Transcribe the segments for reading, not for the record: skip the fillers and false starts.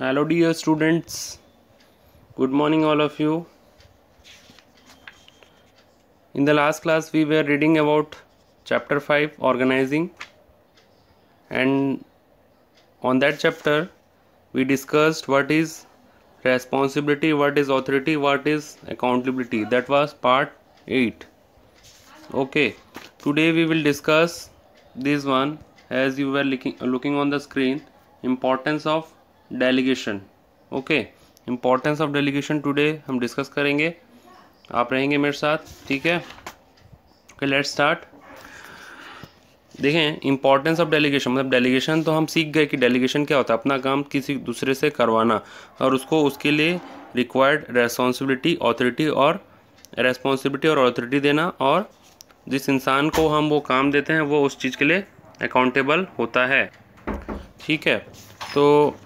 Hello dear students, good morning all of you. In the last class we were reading about chapter 5 organizing, and on that chapter we discussed what is responsibility, what is authority, what is accountability. That was part 8. Okay, today we will discuss this one as you were looking on the screen, importance of delegation. Okay, importance of delegation today हम discuss करेंगे, आप रहेंगे मेरे साथ, ठीक है। Okay, let's start. देखें, importance of delegation मतलब डेलीगेशन तो हम सीख गए कि डेलीगेशन क्या होता है, अपना काम किसी दूसरे से करवाना और उसको उसके लिए रिक्वायर्ड रिस्पॉन्सिबिलिटी और ऑथोरिटी देना, और जिस इंसान को हम वो काम देते हैं वो उस चीज़ के लिए अकाउंटेबल होता है, ठीक है। तो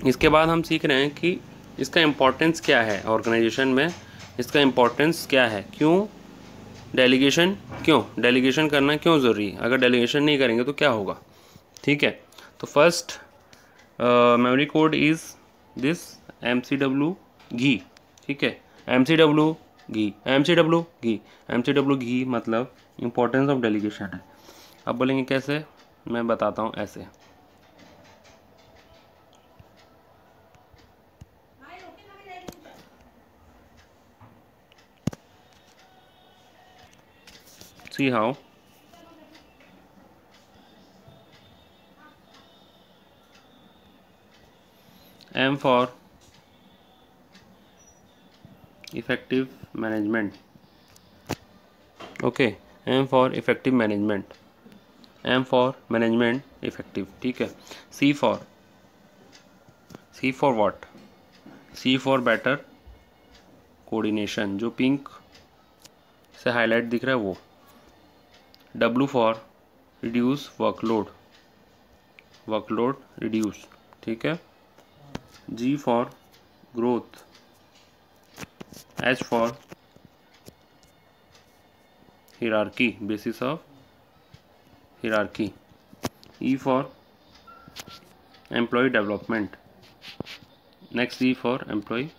इसके बाद हम सीख रहे हैं कि इसका इम्पोर्टेंस क्या है ऑर्गेनाइजेशन में, इसका इम्पोर्टेंस क्या है, क्यों डेलीगेशन करना क्यों ज़रूरी है, अगर डेलीगेशन नहीं करेंगे तो क्या होगा, ठीक है। तो first memory code is this MCW घी, ठीक है। MCW घी मतलब इम्पोर्टेंस ऑफ डेलीगेशन है। अब बोलेंगे कैसे, मैं बताता हूँ ऐसे। See how M for effective management. Okay, M for effective management, M for management effective, ठीक है। C for what? C for better coordination, जो पिंक से हाईलाइट दिख रहा है वो। W for reduce workload reduce, ठीक है। G for growth, H for hierarchy, basis of hierarchy, E for employee development, next E for employee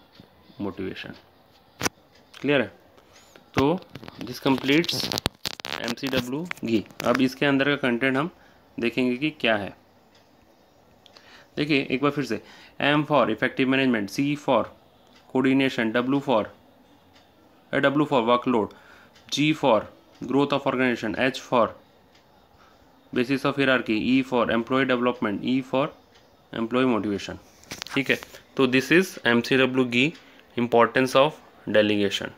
motivation, clear है। तो दिस कंप्लीट्स MCW घी। अब इसके अंदर का कंटेंट हम देखेंगे कि क्या है। देखिए एक बार फिर से, M for effective management, C for coordination, W for workload, G for growth of organisation, H for basis of hierarchy, E for employ development, E for employ motivation, ठीक है। तो this is MCW G, importance of delegation,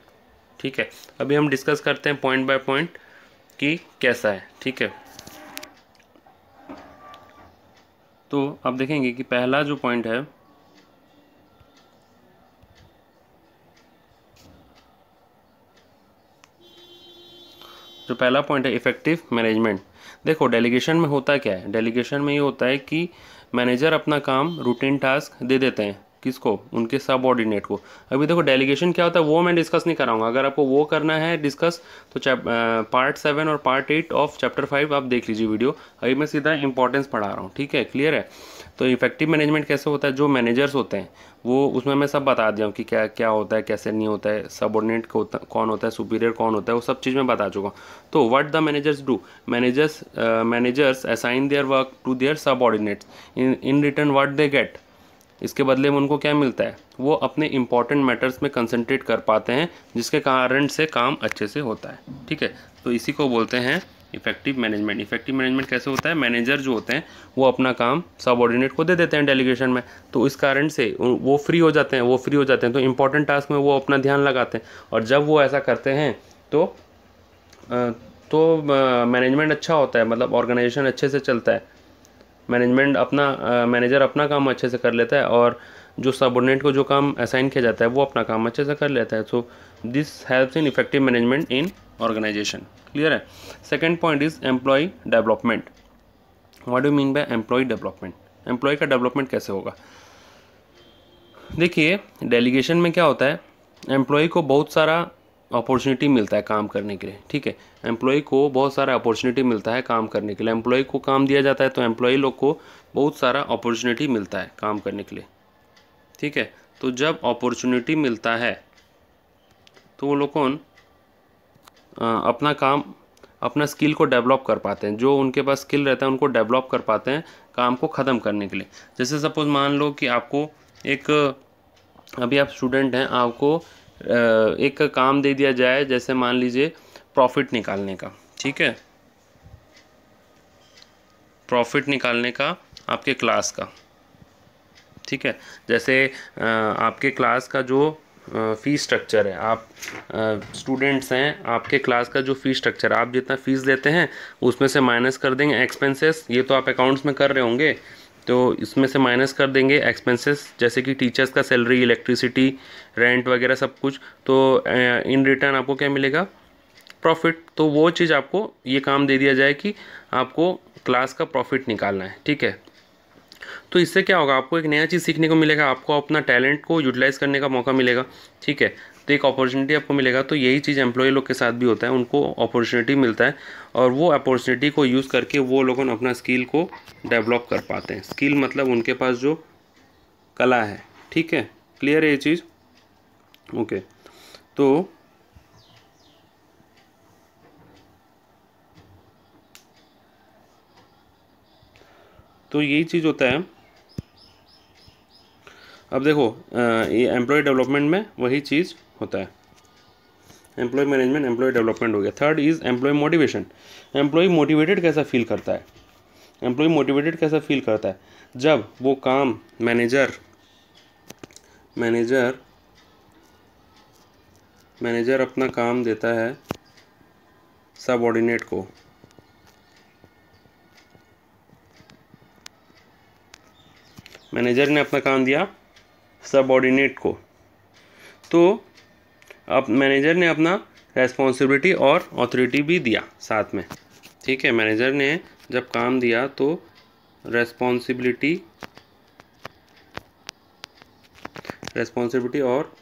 ठीक है। अभी हम discuss करते हैं point by point कि कैसा है, ठीक है। तो अब देखेंगे कि पहला जो पॉइंट है, इफेक्टिव मैनेजमेंट। देखो डेलीगेशन में होता क्या है, डेलीगेशन में ये होता है कि मैनेजर अपना काम रूटीन टास्क दे देते हैं, किसको, उनके सबऑर्डिनेट को। अभी देखो डेलीगेशन क्या होता है वो मैं डिस्कस नहीं कराऊंगा, अगर आपको वो करना है डिस्कस तो पार्ट 7 और पार्ट 8 ऑफ चैप्टर 5 आप देख लीजिए वीडियो। अभी मैं सीधा इंपॉर्टेंस पढ़ा रहा हूँ, ठीक है, क्लियर है। तो इफेक्टिव मैनेजमेंट कैसे होता है, जो मैनेजर्स होते हैं वो, उसमें मैं सब बता दिया हूँ कि क्या क्या होता है, कैसे नहीं होता है, सबऑर्डिनेट कौन होता है, सुपीरियर कौन होता है, वो सब चीज़ मैं बता चुका हूँ। तो what the managers do, managers assign their work to their subordinates, in return what they get, इसके बदले में उनको क्या मिलता है, वो अपने इंपॉर्टेंट मैटर्स में कंसंट्रेट कर पाते हैं, जिसके कारण से काम अच्छे से होता है, ठीक है। तो इसी को बोलते हैं इफेक्टिव मैनेजमेंट। इफेक्टिव मैनेजमेंट कैसे होता है, मैनेजर जो होते हैं वो अपना काम सबऑर्डिनेट को दे देते हैं डेलीगेशन में, तो इस कारण से वो फ्री हो जाते हैं, तो इंपॉर्टेंट टास्क में वो अपना ध्यान लगाते हैं, और जब वो ऐसा करते हैं तो मैनेजमेंट अच्छा होता है, मतलब ऑर्गेनाइजेशन अच्छे से चलता है, मैनेजर अपना काम अच्छे से कर लेता है, और जो सबऑर्डिनेट को जो काम असाइन किया जाता है वो अपना काम अच्छे से कर लेता है। So this helps in effective management in organisation, clear है। Second point is employ development. What do mean by employ development, employ का डेवलपमेंट कैसे होगा। देखिए डेलीगेशन में क्या होता है, एम्प्लॉय को बहुत सारा अपॉर्चुनिटी मिलता है काम करने के लिए, ठीक है। एम्प्लॉय को बहुत सारा अपॉर्चुनिटी मिलता है काम करने के लिए, एम्प्लॉय को काम दिया जाता है तो एम्प्लॉय लोग को बहुत सारा अपॉर्चुनिटी मिलता है काम करने के लिए, ठीक है। तो जब अपॉर्चुनिटी मिलता है तो वो लोग कौन अपना काम, अपना स्किल को डेवलप कर पाते हैं। जो उनके पास स्किल रहता है उनको डेवलप कर पाते हैं काम को ख़त्म करने के लिए। जैसे सपोज मान लो कि आपको एक, अभी आप स्टूडेंट हैं, आपको एक काम दे दिया जाए, जैसे मान लीजिए प्रॉफिट निकालने का, ठीक है, प्रॉफिट निकालने का आपके क्लास का, ठीक है। जैसे आपके क्लास का जो फ़ीस स्ट्रक्चर है, आप स्टूडेंट्स हैं, आपके क्लास का जो फ़ीस स्ट्रक्चर, आप जितना फ़ीस देते हैं उसमें से माइनस कर देंगे एक्सपेंसेस। ये तो आप अकाउंट्स में कर रहे होंगे, तो इसमें से माइनस कर देंगे एक्सपेंसेस, जैसे कि टीचर्स का सैलरी, इलेक्ट्रिसिटी, रेंट वगैरह सब कुछ। तो इन रिटर्न आपको क्या मिलेगा? प्रॉफिट। तो वो चीज़ आपको ये काम दे दिया जाए कि आपको क्लास का प्रॉफिट निकालना है, ठीक है। तो इससे क्या होगा, आपको एक नया चीज़ सीखने को मिलेगा, आपको अपना टैलेंट को यूटिलाइज़ करने का मौका मिलेगा, ठीक है। तो एक अपॉर्चुनिटी आपको मिलेगा। तो यही चीज़ एम्प्लॉय लोग के साथ भी होता है, उनको अपॉर्चुनिटी मिलता है और वो अपॉर्चुनिटी को यूज़ करके वो लोग अपना स्किल को डेवलप कर पाते हैं। स्किल मतलब उनके पास जो कला है, ठीक है। क्लियर है ये चीज़? ओके। तो यही चीज़ होता है। अब देखो ये एम्प्लॉय डेवलपमेंट में वही चीज़ होता है। एम्प्लॉय मैनेजमेंट, एम्प्लॉय डेवलपमेंट हो गया। Third is employee motivation. Employee motivated कैसा फील करता है? एम्प्लॉय मोटिवेटेड कैसा फील करता है? जब वो काम मैनेजर अपना काम देता है सबऑर्डिनेट को, मैनेजर ने अपना काम दिया सबऑर्डिनेट को, तो अब मैनेजर ने अपना रेस्पॉन्सिबिलिटी और ऑथोरिटी भी दिया साथ में, ठीक है। मैनेजर ने जब काम दिया तो रेस्पॉन्सिबिलिटी और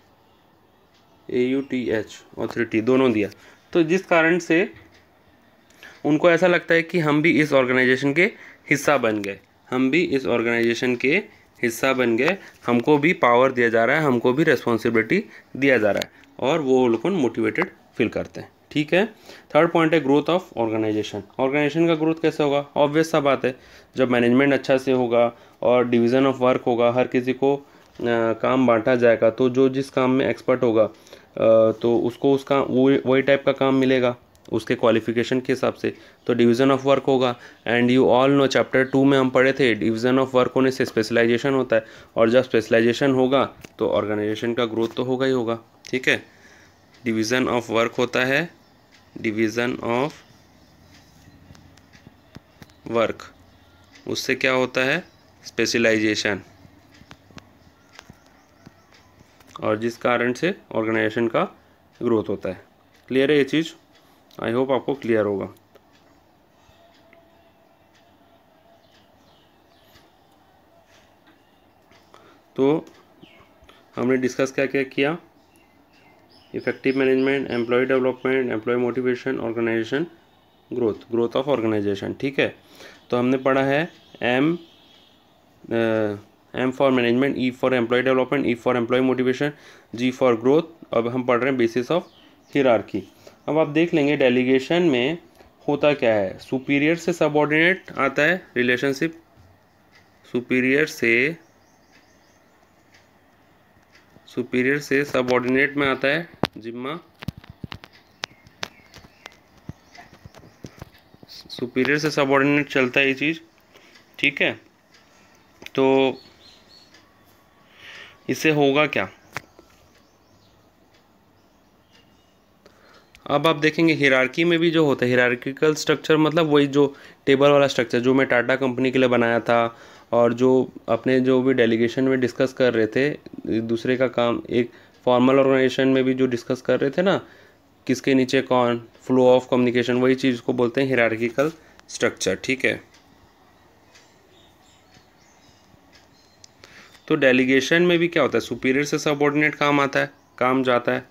AUTH ऑथोरिटी दोनों दिया। तो जिस कारण से उनको ऐसा लगता है कि हम भी इस ऑर्गेनाइजेशन के हिस्सा बन गए, हमको भी पावर दिया जा रहा है, हमको भी रेस्पॉन्सिबिलिटी दिया जा रहा है, और वो लोग मोटिवेटेड फील करते हैं, ठीक है। थर्ड पॉइंट है ग्रोथ ऑफ ऑर्गेनाइजेशन। ऑर्गेनाइजेशन का ग्रोथ कैसे होगा? ऑब्वियस सा बात है, जब मैनेजमेंट अच्छा से होगा और डिवीज़न ऑफ वर्क होगा, हर किसी को काम बांटा जाएगा, तो जो जिस काम में एक्सपर्ट होगा तो उसको उसका वही टाइप का काम मिलेगा उसके क्वालिफिकेशन के हिसाब से। तो डिवीज़न ऑफ वर्क होगा। And you all know chapter 2 में हम पढ़े थे, डिवीज़न ऑफ वर्क होने से स्पेशलाइजेशन होता है, और जब स्पेशलाइजेशन होगा तो ऑर्गेनाइजेशन का ग्रोथ तो होगा ही होगा, ठीक है। डिवीज़न ऑफ वर्क होता है, डिवीज़न ऑफ वर्क, उससे क्या होता है? स्पेशलाइजेशन, और जिस कारण से ऑर्गेनाइजेशन का ग्रोथ होता है। क्लियर है ये चीज़? आई होप आपको क्लियर होगा। तो हमने डिस्कस क्या क्या किया? Effective management, employ development, employ motivation, organisation growth of organisation, ठीक है। तो हमने पढ़ा है M for management, E for employ development, E for employ motivation, G for growth. अब हम पढ़ रहे हैं बेसिस ऑफ हियरार्की। अब आप देख लेंगे डेलीगेशन में होता क्या है। सुपीरियर से सबऑर्डिनेट आता है रिलेशनशिप, सुपीरियर से सबऑर्डिनेट में आता है जिम्मा, सुपीरियर से सबऑर्डिनेट चलता है ये चीज़, ठीक है। तो इससे होगा क्या? अब आप देखेंगे हिरार्की में भी जो होता है, हिरार्किकल स्ट्रक्चर मतलब वही जो टेबल वाला स्ट्रक्चर जो मैं टाटा कंपनी के लिए बनाया था, और जो अपने जो भी डेलीगेशन में डिस्कस कर रहे थे दूसरे का काम, एक फॉर्मल ऑर्गेनाइजेशन में भी जो डिस्कस कर रहे थे ना, किसके नीचे कौन, फ्लो ऑफ कम्युनिकेशन, वही चीज़ को बोलते हैं हिरार्किकल स्ट्रक्चर, ठीक है। तो डेलीगेशन में भी क्या होता है? सुपीरियर से सबऑर्डिनेट काम जाता है,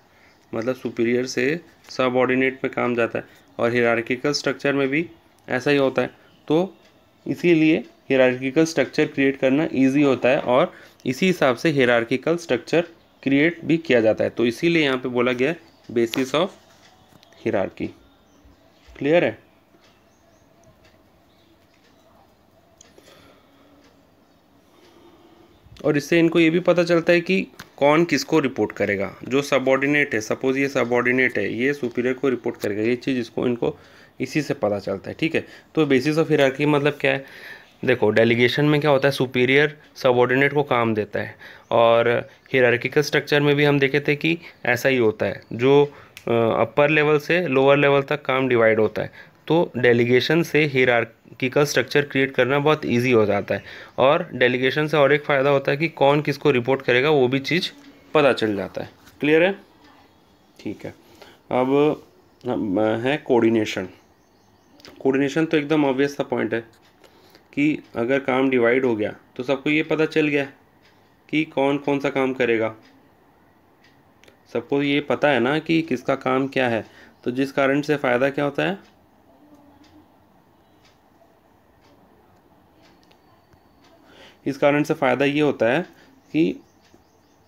मतलब सुपीरियर से सबऑर्डिनेट में काम जाता है, और हिरार्किकल स्ट्रक्चर में भी ऐसा ही होता है। तो इसीलिए हियरार्किकल स्ट्रक्चर क्रिएट करना ईजी होता है और इसी हिसाब से हियरार्किकल स्ट्रक्चर क्रिएट भी किया जाता है। तो इसीलिए यहाँ पे बोला गया बेसिस ऑफ हियरार्की। क्लियर है? और इससे इनको ये भी पता चलता है कि कौन किसको रिपोर्ट करेगा। जो सबऑर्डिनेट है, सपोज ये सबऑर्डिनेट है, ये सुपीरियर को रिपोर्ट करेगा, ये चीज़ इसको इनको इसी से पता चलता है। ठीक है, तो बेसिस ऑफ हियरार्की मतलब क्या है? देखो डेलीगेशन में क्या होता है, सुपीरियर सबऑर्डिनेट को काम देता है, और हियरार्किकल स्ट्रक्चर में भी हम देखे थे कि ऐसा ही होता है, जो अपर लेवल से लोअर लेवल तक काम डिवाइड होता है। तो डेलीगेशन से हियरार्किकल स्ट्रक्चर क्रिएट करना बहुत इजी हो जाता है, और डेलीगेशन से और एक फ़ायदा होता है कि कौन किसको रिपोर्ट करेगा वो भी चीज़ पता चल जाता है। क्लियर है? ठीक है। अब है कोऑर्डिनेशन। कोऑर्डिनेशन तो एकदम ऑब्वियस सा पॉइंट है कि अगर काम डिवाइड हो गया तो सबको ये पता चल गया कि कौन कौन सा काम करेगा। सबको ये पता है ना कि किसका काम क्या है, तो जिस कारण से फ़ायदा क्या होता है, इस कारण से फ़ायदा ये होता है कि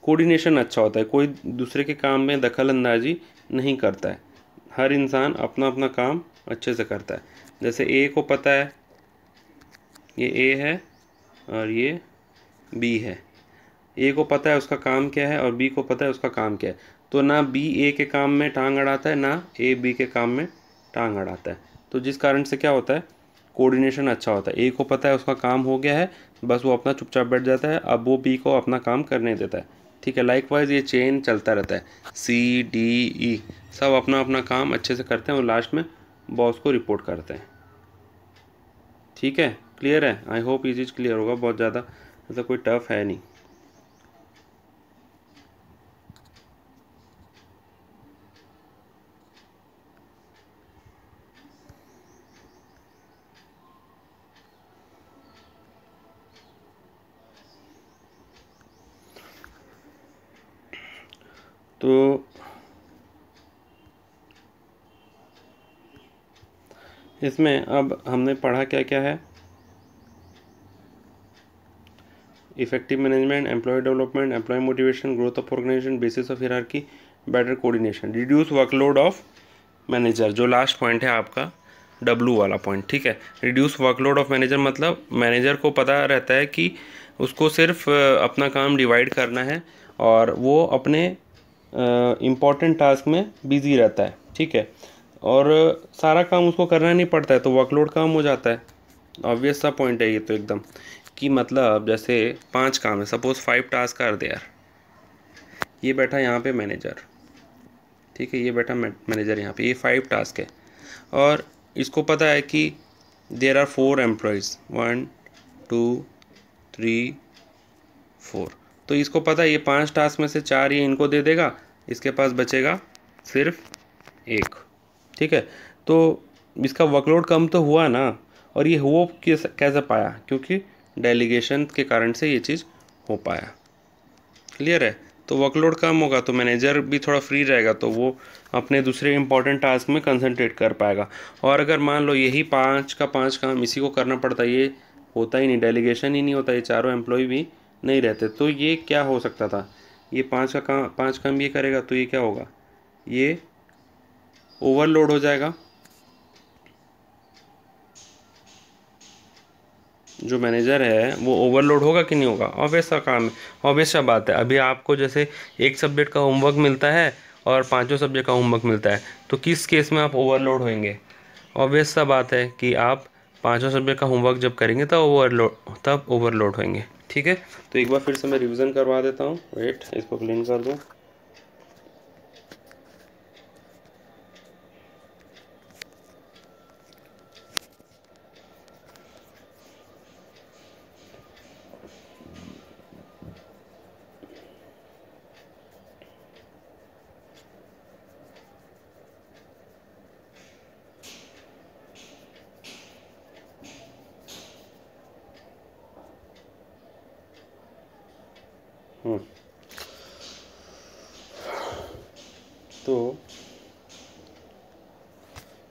कोऑर्डिनेशन अच्छा होता है, कोई दूसरे के काम में दखल अंदाजी नहीं करता है, हर इंसान अपना अपना काम अच्छे से करता है। जैसे ए को पता है ये ए है और ये बी है, ए को पता है उसका काम क्या है और बी को पता है उसका काम क्या है, तो ना बी ए के काम में टांग अड़ाता है, ना ए बी के काम में टांग अड़ाता है। तो जिस कारण से क्या होता है, कोऑर्डिनेशन अच्छा होता है। ए को पता है उसका काम हो गया है, बस वो अपना चुपचाप बैठ जाता है, अब वो बी को अपना काम करने देता है। ठीक है, लाइकवाइज ये चेन चलता रहता है, सी डी ई सब अपना अपना काम अच्छे से करते हैं और लास्ट में बॉस को रिपोर्ट करते हैं। ठीक है, क्लियर है? आई होप ये चीज़ क्लियर होगा, बहुत ज़्यादा ऐसा कोई टफ है नहीं। तो इसमें अब हमने पढ़ा क्या क्या है, effective management, employ development, employ motivation, growth of organisation, basis of hierarchy, better coordination, reduce workload of manager, जो लास्ट पॉइंट है आपका डब्लू वाला पॉइंट। ठीक है, रिड्यूस वर्कलोड ऑफ मैनेजर मतलब मैनेजर को पता रहता है कि उसको सिर्फ अपना काम डिवाइड करना है और वो अपने इम्पॉर्टेंट टास्क में बिजी रहता है। ठीक है, और सारा काम उसको करना नहीं पड़ता है, तो वर्कलोड कम हो जाता है। ऑब्वियस सा पॉइंट है ये तो एकदम, कि मतलब जैसे 5 काम है, सपोज 5 टास्क कर दे यार, ये बैठा यहाँ पे मैनेजर, ठीक है, ये बैठा मैनेजर यहाँ पे, ये 5 टास्क है, और इसको पता है कि देयर आर 4 एम्प्लॉयज़, 1 2 3 4, तो इसको पता है ये 5 टास्क में से 4 ये इनको दे देगा, इसके पास बचेगा सिर्फ 1। ठीक है, तो इसका वर्कलोड कम तो हुआ ना, और ये हो कैसे पाया, क्योंकि डेलीगेशन के कारण से ये चीज़ हो पाया। क्लियर है? तो वर्कलोड कम होगा तो मैनेजर भी थोड़ा फ्री रहेगा, तो वो अपने दूसरे इंपॉर्टेंट टास्क में कंसंट्रेट कर पाएगा। और अगर मान लो यही 5 का 5 काम इसी को करना पड़ता, ये होता ही नहीं, डेलीगेशन ही नहीं होता, ये चारों एम्प्लॉय भी नहीं रहते, तो ये क्या हो सकता था, ये 5 काम ये करेगा तो ये क्या होगा, ये ओवरलोड हो जाएगा, जो मैनेजर है वो ओवरलोड होगा कि नहीं होगा, ऑब्वियस सा काम है, ऑब्वियस सा बात है। अभी आपको जैसे एक सब्जेक्ट का होमवर्क मिलता है और 5 सब्जेक्ट का होमवर्क मिलता है, तो किस केस में आप ओवरलोड होंगे? ऑब्वियस सा बात है कि आप 5 सब्जेक्ट का होमवर्क जब करेंगे तब ओवरलोड होंगे। ठीक है, तो एक बार फिर से मैं रिविज़न करवा देता हूँ, वेट इसको क्लीन कर दूँ। तो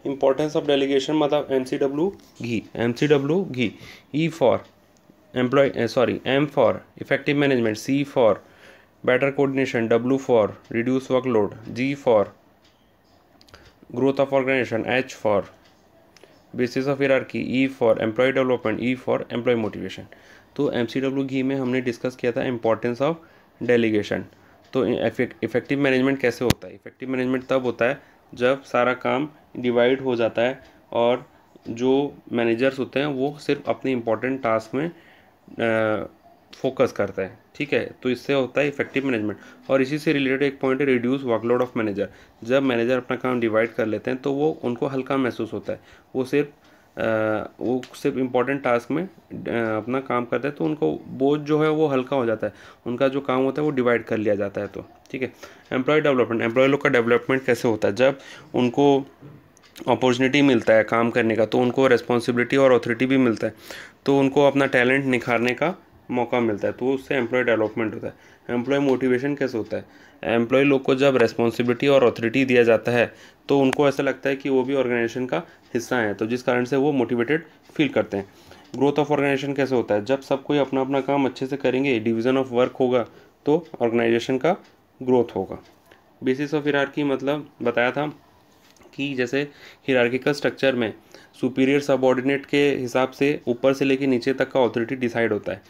इम्पोर्टेंस ऑफ डेलीगेशन मतलब MCW ghee, E for M for effective management, C for better coordination, W for reduce workload, G for growth of organization, H for basis of hierarchy, E for employee development, E for employee motivation। तो MCW घी में हमने discuss किया था importance of delegation. तो effective management कैसे होता है? Effective management तब होता है जब सारा काम डिवाइड हो जाता है और जो मैनेजर्स होते हैं वो सिर्फ अपने इम्पोर्टेंट टास्क में फोकस करता है। ठीक है, तो इससे होता है इफेक्टिव मैनेजमेंट। और इसी से रिलेटेड एक पॉइंट है रिड्यूस वर्कलोड ऑफ मैनेजर। जब मैनेजर अपना काम डिवाइड कर लेते हैं तो वो उनको हल्का महसूस होता है, वो सिर्फ इम्पोर्टेंट टास्क में अपना काम करते हैं तो उनको बोझ जो है वो हल्का हो जाता है, उनका जो काम होता है वो डिवाइड कर लिया जाता है। तो ठीक है, एम्प्लॉय डेवलपमेंट, एम्प्लॉय लोग का डेवलपमेंट कैसे होता है? जब उनको अपॉर्चुनिटी मिलता है काम करने का तो उनको रिस्पॉन्सिबिलिटी और अथॉरिटी भी मिलता है, तो उनको अपना टैलेंट निखारने का मौका मिलता है, तो उससे एम्प्लॉय डेवलपमेंट होता है। एम्प्लॉय मोटिवेशन कैसे होता है? एम्प्लॉय लोग को जब रिस्पॉन्सिबिलिटी और अथॉरिटी दिया जाता है तो उनको ऐसा लगता है कि वो भी ऑर्गेनाइजेशन का हिस्सा है, तो जिस कारण से वो मोटिवेटेड फील करते हैं। ग्रोथ ऑफ ऑर्गेनाइजेशन कैसे होता है? जब सब कोई अपना अपना काम अच्छे से करेंगे, डिवीज़न ऑफ वर्क होगा, तो ऑर्गेनाइजेशन का ग्रोथ होगा। बेसिस ऑफ हिरार्की मतलब बताया था कि जैसे हिरार्किकल स्ट्रक्चर में सुपीरियर सबऑर्डिनेट के हिसाब से ऊपर से लेके नीचे तक का ऑथोरिटी डिसाइड होता है,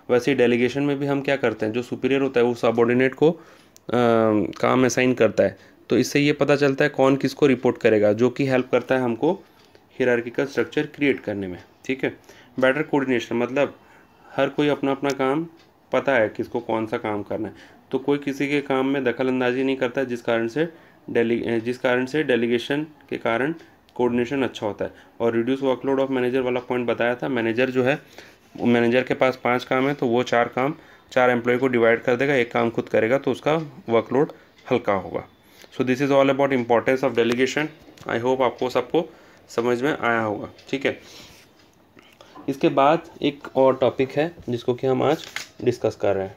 वैसे डेलीगेशन में भी हम क्या करते हैं, जो सुपीरियर होता है वो सबऑर्डिनेट को काम असाइन करता है, तो इससे ये पता चलता है कौन किसको रिपोर्ट करेगा, जो कि हेल्प करता है हमको हिरार्किकल स्ट्रक्चर क्रिएट करने में। ठीक है, बेटर कोऑर्डिनेशन मतलब हर कोई अपना अपना काम पता है किसको कौन सा काम करना है, तो कोई किसी के काम में दखल अंदाजी नहीं करता, जिस कारण से डेलीगेशन के कारण कोऑर्डिनेशन अच्छा होता है। और रिड्यूस वर्कलोड ऑफ मैनेजर वाला पॉइंट बताया था, मैनेजर जो है, मैनेजर के पास 5 काम है तो वो 4 एम्प्लॉय को डिवाइड कर देगा, एक काम खुद करेगा तो उसका वर्कलोड हल्का होगा। So this is all about importance of delegation. I hope आपको सबको समझ में आया होगा। ठीक है, इसके बाद एक और टॉपिक है जिसको कि हम आज डिस्कस कर रहे हैं,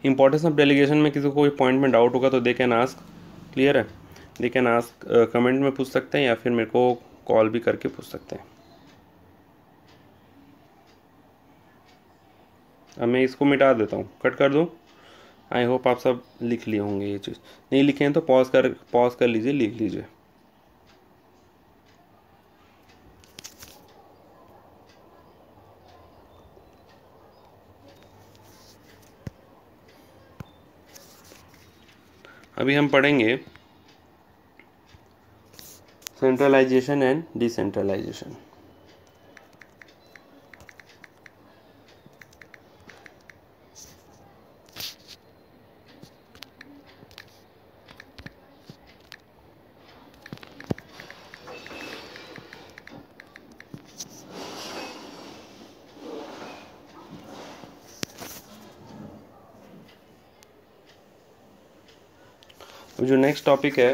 इंपॉर्टेंस ऑफ डेलीगेशन में। किसी को कोई पॉइंट में डाउट होगा तो दे कैन आस्क, क्लियर है, दे कैन आस्क, कमेंट में पूछ सकते हैं या फिर मेरे को कॉल भी करके पूछ सकते हैं। अब मैं इसको मिटा देता हूँ, कट कर दूँ। आई होप आप सब लिख लिए होंगे, ये चीज़ नहीं लिखे हैं तो पॉज कर लीजिए, लिख लीजिए। अभी हम पढ़ेंगे सेंट्रलाइजेशन एंड डिसेंट्रलाइजेशन। जो नेक्स्ट टॉपिक है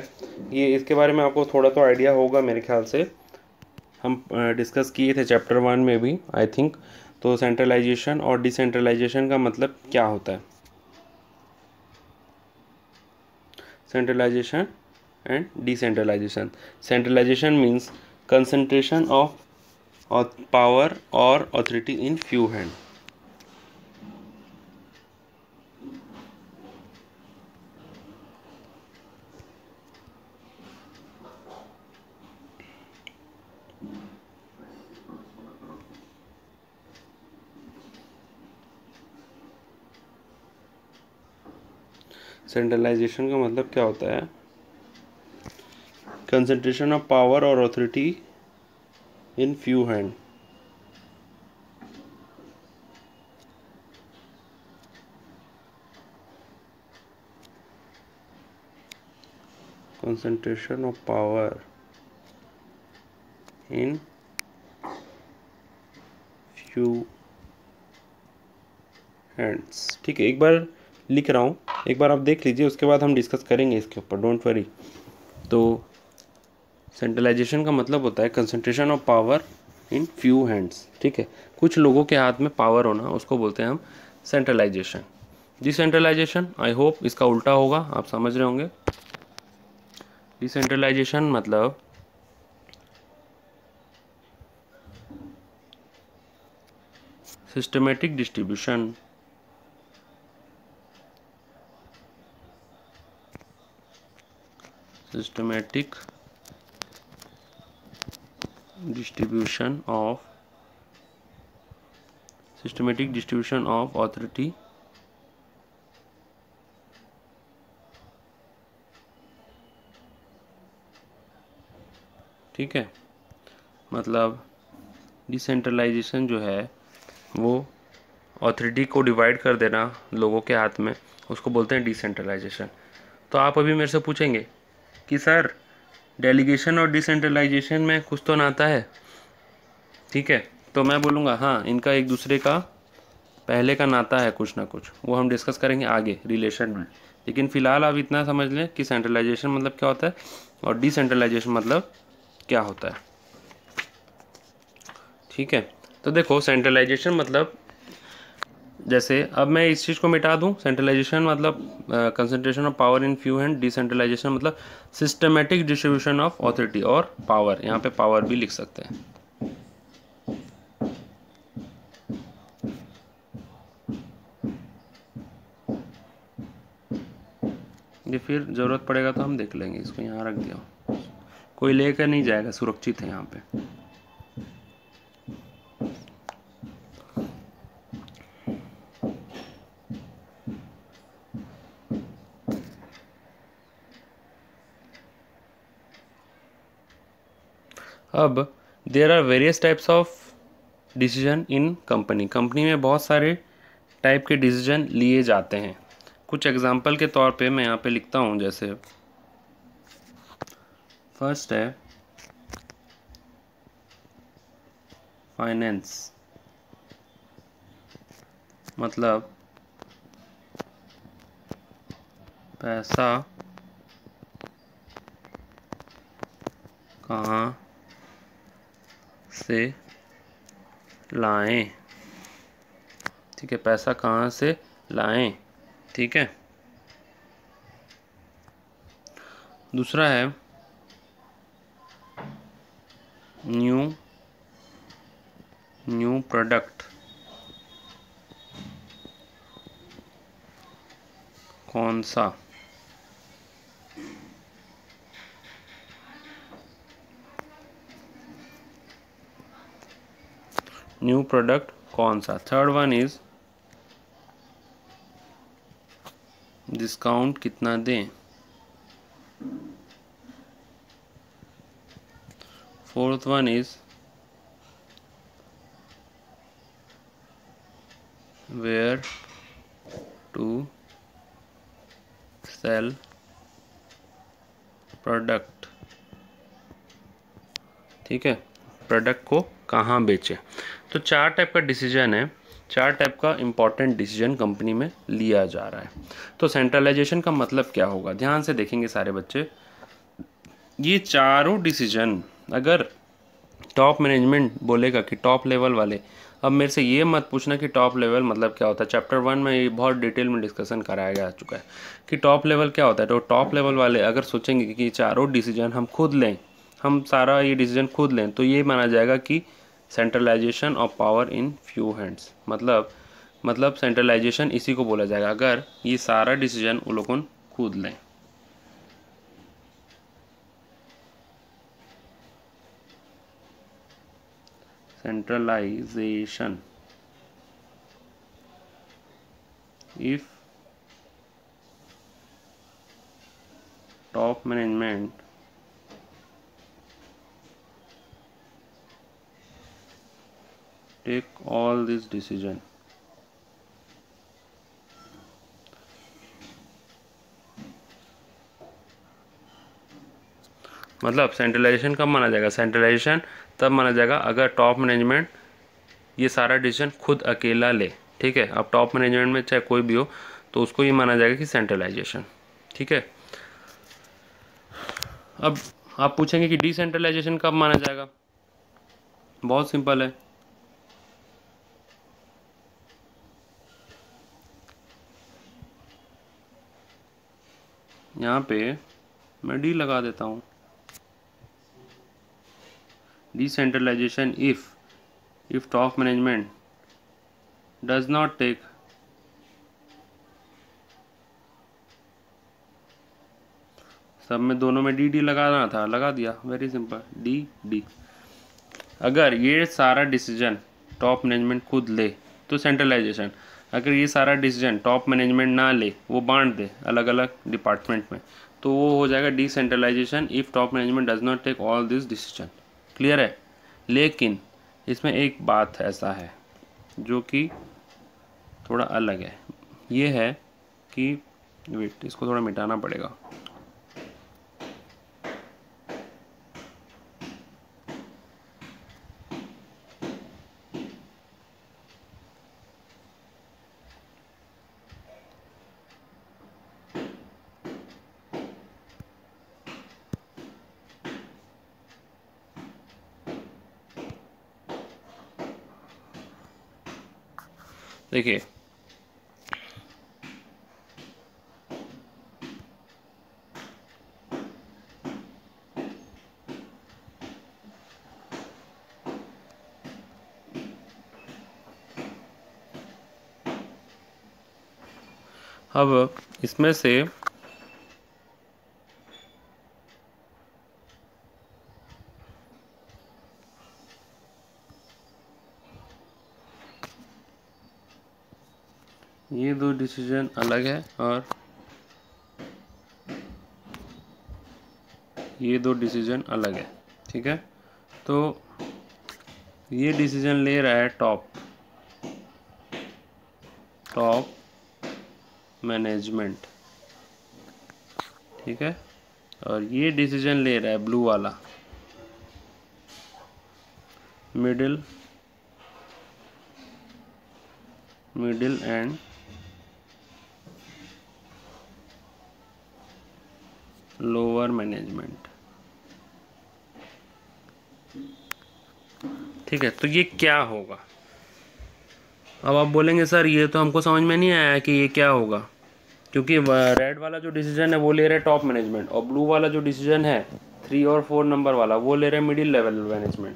ये, इसके बारे में आपको थोड़ा तो आइडिया होगा मेरे ख्याल से, हम डिस्कस किए थे चैप्टर 1 में भी आई थिंक। तो सेंट्रलाइजेशन और डिसेंट्रलाइजेशन का मतलब क्या होता है? Centralisation and decentralisation. Centralisation means concentration of power और authority in few hand. Centralisation का मतलब क्या होता है? कंसंट्रेशन ऑफ पावर और authority in few hand. Concentration of power in few hands. ठीक है, एक बार लिख रहा हूँ, एक बार आप देख लीजिए, उसके बाद हम डिस्कस करेंगे इसके ऊपर, डोंट वरी। तो सेंट्रलाइजेशन का मतलब होता है concentration of power in few hands. ठीक है, कुछ लोगों के हाथ में पावर होना, उसको बोलते हैं हम सेंट्रलाइजेशन। डिसेंट्रलाइजेशन आई होप इसका उल्टा होगा, आप समझ रहे होंगे। डिसेंट्रलाइजेशन मतलब systematic distribution, systematic distribution of authority ठीक है। मतलब डिसेंट्रलाइजेशन जो है वो ऑथोरिटी को डिवाइड कर देना लोगों के हाथ में, उसको बोलते हैं डिसेंट्रलाइजेशन। तो आप अभी मेरे से पूछेंगे कि सर डेलीगेशन और डिसेंट्रलाइजेशन में कुछ तो नाता है, ठीक है। तो मैं बोलूँगा हाँ, इनका एक दूसरे का पहले का नाता है कुछ ना कुछ, वो हम डिस्कस करेंगे आगे रिलेशन में। लेकिन फ़िलहाल आप इतना समझ लें कि सेंट्रलाइजेशन मतलब क्या होता है और डिसेंट्रलाइजेशन मतलब क्या होता है, ठीक है। तो देखो सेंट्रलाइजेशन मतलब, जैसे अब मैं इस चीज़ को मिटा दूं, सेंट्रलाइजेशन मतलब concentration of power in few hand, decentralisation मतलब सिस्टमेटिक डिस्ट्रीब्यूशन ऑफ ऑथोरिटी और पावर, यहाँ पे पावर भी लिख सकते हैं। ये फिर ज़रूरत पड़ेगा तो हम देख लेंगे, इसको यहाँ रख दिया, कोई लेकर नहीं जाएगा, सुरक्षित है यहाँ पे। अब there are various types of decision in company, company में बहुत सारे टाइप के डिसीजन लिए जाते हैं। कुछ एग्जांपल के तौर पे मैं यहाँ पे लिखता हूँ, जैसे फर्स्ट है फाइनेंस, मतलब पैसा कहाँ से लाएं, ठीक है, पैसा कहाँ से लाएं, ठीक है। दूसरा है न्यू प्रोडक्ट कौन सा, न्यू प्रोडक्ट कौन सा। थर्ड वन इज डिस्काउंट कितना दें। Fourth one is where to sell product, ठीक है, प्रोडक्ट को कहाँ बेचें। तो चार टाइप का डिसीजन है, चार टाइप का इम्पॉर्टेंट डिसीजन कंपनी में लिया जा रहा है। तो सेंट्रलाइजेशन का मतलब क्या होगा, ध्यान से देखेंगे सारे बच्चे। ये चारों डिसीजन अगर टॉप मैनेजमेंट बोलेगा कि टॉप लेवल वाले, अब मेरे से ये मत पूछना कि टॉप लेवल मतलब क्या होता है, चैप्टर 1 में ये बहुत डिटेल में डिस्कशन कराया जा चुका है कि टॉप लेवल क्या होता है। तो टॉप लेवल वाले अगर सोचेंगे कि चारों डिसीजन हम खुद लें, हम सारा ये डिसीजन खुद लें, तो ये माना जाएगा कि centralisation of power in few hands, मतलब सेंट्रलाइजेशन इसी को बोला जाएगा अगर ये सारा डिसीजन वो लोग खुद लें। Centralization if top management take all this decision, मतलब सेंट्रलाइजेशन कब माना जाएगा, सेंट्रलाइजेशन तब माना जाएगा अगर टॉप मैनेजमेंट ये सारा डिसीजन खुद अकेला ले, ठीक है। अब टॉप मैनेजमेंट में चाहे कोई भी हो तो उसको ये माना जाएगा कि सेंट्रलाइजेशन, ठीक है। अब आप पूछेंगे कि डिसेंट्रलाइजेशन कब माना जाएगा, बहुत सिंपल है, यहाँ पे मैं डी लगा देता हूँ। Decentralisation if top management does not take सब में दोनों में डी डी लगाना था, लगा दिया, वेरी सिंपल, डी डी। अगर ये सारा डिसीजन टॉप मैनेजमेंट खुद ले तो सेंट्रलाइजेशन, अगर ये सारा डिसीजन टॉप मैनेजमेंट ना ले, वो बांट दे अलग अलग डिपार्टमेंट में, तो वो हो जाएगा decentralisation if top management does not take all this decision. Clear है? लेकिन इसमें एक बात ऐसा है जो कि थोड़ा अलग है, ये है कि वेट, इसको थोड़ा मिटाना पड़ेगा। देखिए, अब इसमें से ये दो डिसीजन अलग है और ये दो डिसीजन अलग है, ठीक है? तो ये डिसीजन ले रहा है टॉप मैनेजमेंट, ठीक है? और ये डिसीजन ले रहा है ब्लू वाला मिडिल एंड लोअर मैनेजमेंट, ठीक है? तो ये क्या होगा? अब आप बोलेंगे सर ये तो हमको समझ में नहीं आया कि ये क्या होगा, क्योंकि रेड वाला जो डिसीजन है वो ले रहा है टॉप मैनेजमेंट, और ब्लू वाला जो डिसीजन है 3 और 4 नंबर वाला वो ले रहा है मिडिल लेवल मैनेजमेंट।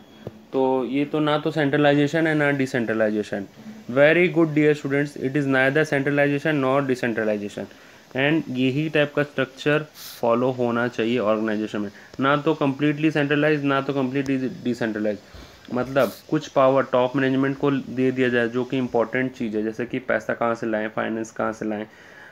तो ये तो ना तो सेंट्रलाइजेशन है ना decentralisation. Very good dear students, it is neither centralisation nor decentralisation, and यही टाइप का स्ट्रक्चर फॉलो होना चाहिए ऑर्गेनाइजेशन में, ना तो कम्प्लीटली सेंट्रलाइज ना तो कम्प्लीटली डिसेंट्रलाइज। मतलब कुछ पावर टॉप मैनेजमेंट को दे दिया जाए जो कि इंपॉर्टेंट चीज़ है, जैसे कि पैसा कहाँ से लाएं, फाइनेंस कहाँ से लाएं,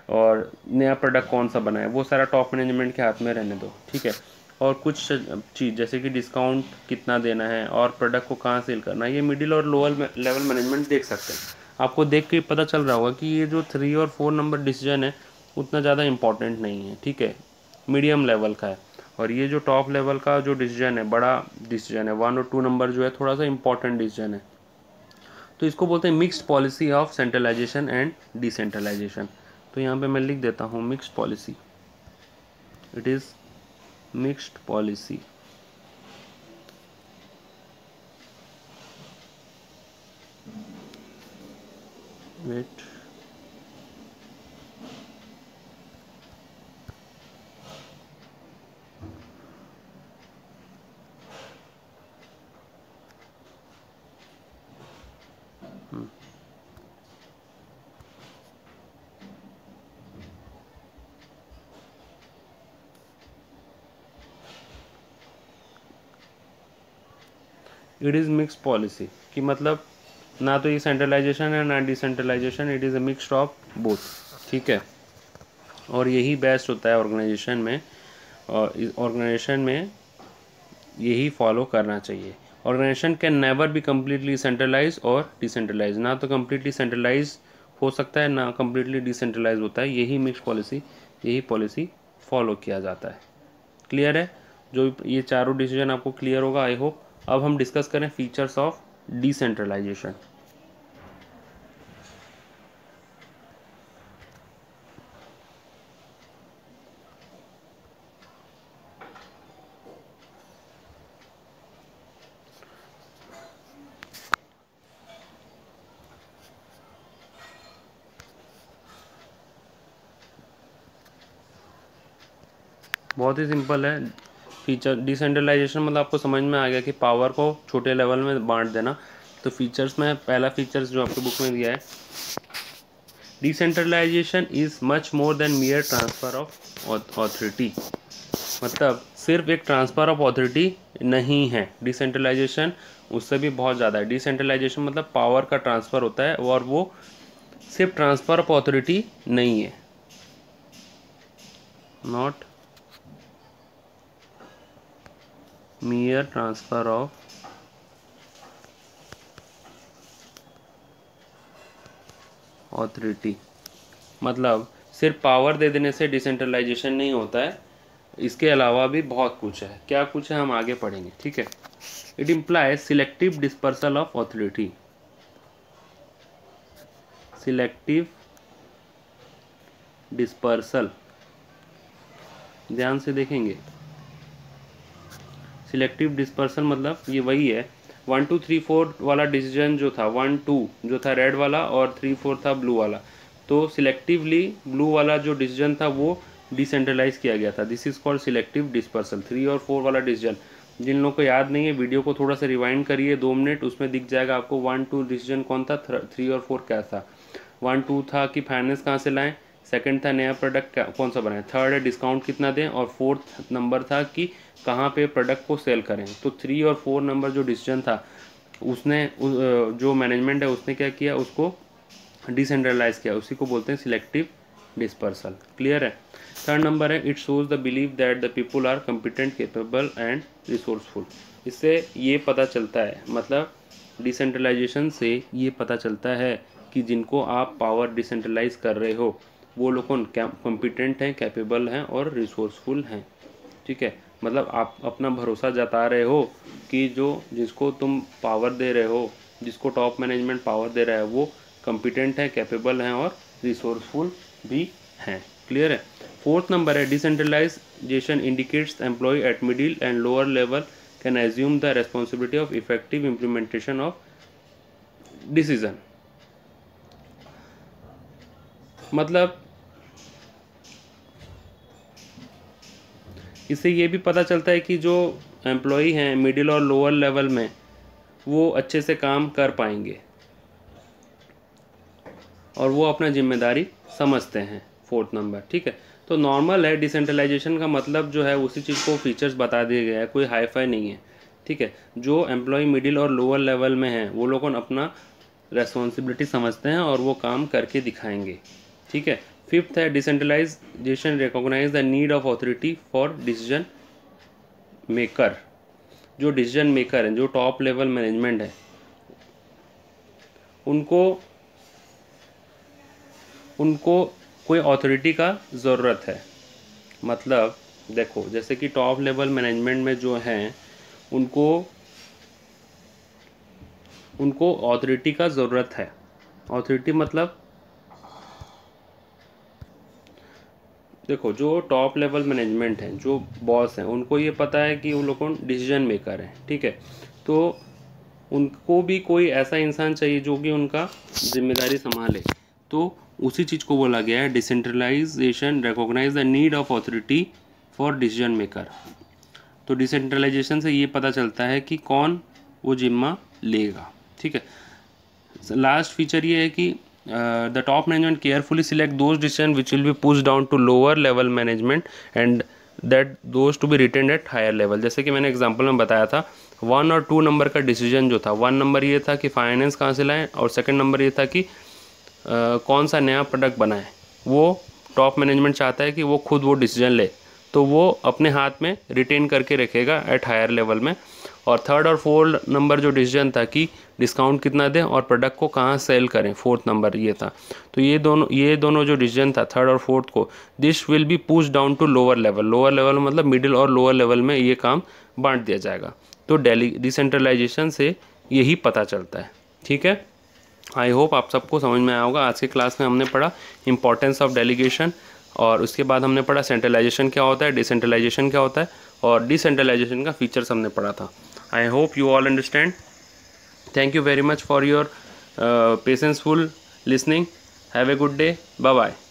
और नया प्रोडक्ट कौन सा बनाए, वो सारा टॉप मैनेजमेंट के हाथ में रहने दो, ठीक है? और कुछ चीज़ जैसे कि डिस्काउंट कितना देना है और प्रोडक्ट को कहाँ सेल करना है, ये मिडिल और लोअर लेवल मैनेजमेंट देख सकते हैं। आपको देख के पता चल रहा होगा कि ये जो 3 और 4 नंबर डिसीजन है उतना ज़्यादा इंपॉर्टेंट नहीं है, ठीक है? मीडियम लेवल का है। और ये जो टॉप लेवल का जो डिसीजन है, बड़ा डिसीजन है, 1 और 2 नंबर जो है थोड़ा सा इंपॉर्टेंट डिसीजन है। तो इसको बोलते हैं mixed policy of centralisation and decentralisation. तो यहाँ पे मैं लिख देता हूँ mixed policy, it is mixed policy. Wait, it is mixed policy कि मतलब ना तो ये सेंट्रलाइजेशन है ना decentralisation, it is a mixed of both, ठीक है? और यही बेस्ट होता है ऑर्गेनाइजेशन में, और ऑर्गेनाइजेशन में यही फॉलो करना चाहिए। Organisation can never be completely centralise और डिसेंट्रलाइज, ना तो कम्प्लीटली सेंट्रलाइज हो सकता है ना कम्प्लीटली डिसेंट्रलाइज होता है, यही मिक्स पॉलिसी, यही पॉलिसी फॉलो किया जाता है। क्लियर है? जो ये चारों डिसीजन आपको क्लियर होगा आई होप। अब हम डिस्कस करें फीचर्स ऑफ डिसेंट्रलाइजेशन। बहुत ही सिंपल है फीचर। डिसेंट्रलाइजेशन मतलब आपको समझ में आ गया कि पावर को छोटे लेवल में बांट देना, तो फीचर्स में पहला फीचर्स जो आपके बुक में दिया है, decentralisation is much more than mere transfer of authority. मतलब सिर्फ एक ट्रांसफ़र ऑफ ऑथोरिटी नहीं है, डिसेंट्रलाइजेशन उससे भी बहुत ज़्यादा है। डिसेंट्रलाइजेशन मतलब पावर का ट्रांसफ़र होता है और वो सिर्फ ट्रांसफ़र ऑफ ऑथोरिटी नहीं है, नॉट मियर ट्रांसफ़र ऑफ ऑथोरिटी। मतलब सिर्फ पावर दे देने से डिसेंट्रलाइजेशन नहीं होता है, इसके अलावा भी बहुत कुछ है। क्या कुछ है हम आगे पढ़ेंगे, ठीक है। It implies selective dispersal of authority, selective dispersal, ध्यान से देखेंगे। सिलेक्टिव डिस्पर्सल मतलब ये वही है, 1 2 3 4 वाला डिसीजन जो था, 1 2 जो था रेड वाला और 3 4 था ब्लू वाला, तो सिलेक्टिवली ब्लू वाला जो डिसीजन था वो डिसेंट्रलाइज किया गया था। This is called selective dispersal. 3 और 4 वाला डिसीजन, जिन लोगों को याद नहीं है वीडियो को थोड़ा सा रिवाइंड करिए 2 मिनट, उसमें दिख जाएगा आपको 1 2 डिसीजन कौन था, 3 और 4 क्या था। 1 2 था कि फाइनेंस कहाँ से लाएं, सेकंड था नया प्रोडक्ट कौन सा बनाएं, थर्ड है डिस्काउंट कितना दें, और फोर्थ नंबर था कि कहाँ पे प्रोडक्ट को सेल करें। तो 3 और 4 नंबर जो डिसीजन था उसने जो मैनेजमेंट है उसने क्या किया, उसको डिसेंट्रलाइज किया, उसी को बोलते हैं सिलेक्टिव डिस्पर्सल। क्लियर है। थर्ड नंबर है, it shows the believe that the people are competent, capable and resourceful. इससे ये पता चलता है, मतलब डिसेंट्रलाइजेशन से ये पता चलता है कि जिनको आप पावर डिसेंट्रलाइज कर रहे हो वो लोग कॉम्पिटेंट हैं, कैपेबल हैं और रिसोर्सफुल हैं। ठीक है, मतलब आप अपना भरोसा जता रहे हो कि जिसको तुम पावर दे रहे हो, जिसको टॉप मैनेजमेंट पावर दे रहा है वो कॉम्पिटेंट है, कैपेबल हैं और रिसोर्सफुल भी हैं। क्लियर है। फोर्थ नंबर है, decentralisation indicates employee at middle and lower level can assume the responsibility of effective implementation of decision. मतलब इससे ये भी पता चलता है कि जो एम्प्लॉई हैं मिडिल और लोअर लेवल में वो अच्छे से काम कर पाएंगे और वो अपना जिम्मेदारी समझते हैं। फोर्थ नंबर, ठीक है। तो नॉर्मल है, डिसेंट्रलाइजेशन का मतलब जो है उसी चीज़ को फीचर्स बता दिए गए हैं, कोई हाई फाई नहीं है। ठीक है, जो एम्प्लॉय मिडिल और लोअर लेवल में हैं वो लोग अपना रेस्पॉन्सिबिलिटी समझते हैं और वो काम करके दिखाएंगे। ठीक है। फिफ्थ है, decentralisation recognise the need of authority for decision maker. जो डिसीजन मेकर हैं, जो टॉप लेवल मैनेजमेंट है, उनको कोई अथॉरिटी का ज़रूरत है। मतलब देखो, जैसे कि टॉप लेवल मैनेजमेंट में जो हैं उनको अथॉरिटी का ज़रूरत है। अथॉरिटी मतलब देखो, जो टॉप लेवल मैनेजमेंट है, जो बॉस हैं, उनको ये पता है कि वो लोग डिसीजन मेकर हैं। ठीक है, तो उनको भी कोई ऐसा इंसान चाहिए जो कि उनका जिम्मेदारी संभाले। तो उसी चीज़ को बोला गया है, decentralisation recognise the need of authority for decision maker. तो डिसेंट्रलाइजेशन से ये पता चलता है कि कौन वो जिम्मा लेगा। ठीक है। लास्ट फीचर ये है कि the top management carefully select those decisions which will be pushed down to lower level management and that those to be retained at higher level। जैसे कि मैंने एग्जांपल में बताया था, 1 और 2 नंबर का डिसीजन जो था, 1 नंबर ये था कि फाइनेंस कहाँ से लाएं और सेकंड नंबर ये था कि कौन सा नया प्रोडक्ट बनाएं। वो टॉप मैनेजमेंट चाहता है कि वो खुद वो डिसीजन ले, तो वो अपने हाथ में रिटेन करके रखेगा एट हायर लेवल में। और थर्ड और फोर्थ नंबर जो डिसीजन था कि डिस्काउंट कितना दें और प्रोडक्ट को कहाँ सेल करें, फोर्थ नंबर ये था। तो ये दोनों जो डिसीजन था थर्ड और फोर्थ को, this will be push down to lower level. Lower level मतलब मिडिल और लोअर लेवल में ये काम बांट दिया जाएगा। तो डिसेंट्रलाइजेशन से यही पता चलता है। ठीक है, आई होप आप सबको समझ में आया होगा। आज के क्लास में हमने पढ़ा इंपॉर्टेंस ऑफ डेलीगेशन, और उसके बाद हमने पढ़ा सेंट्रलाइजेशन क्या होता है, डिसेंट्रलाइजेशन क्या होता है, और डिसेंट्रलाइजेशन का फीचर्स हमने पढ़ा था। I hope you all understand. Thank you very much for your patientful listening. Have a good day. Bye bye.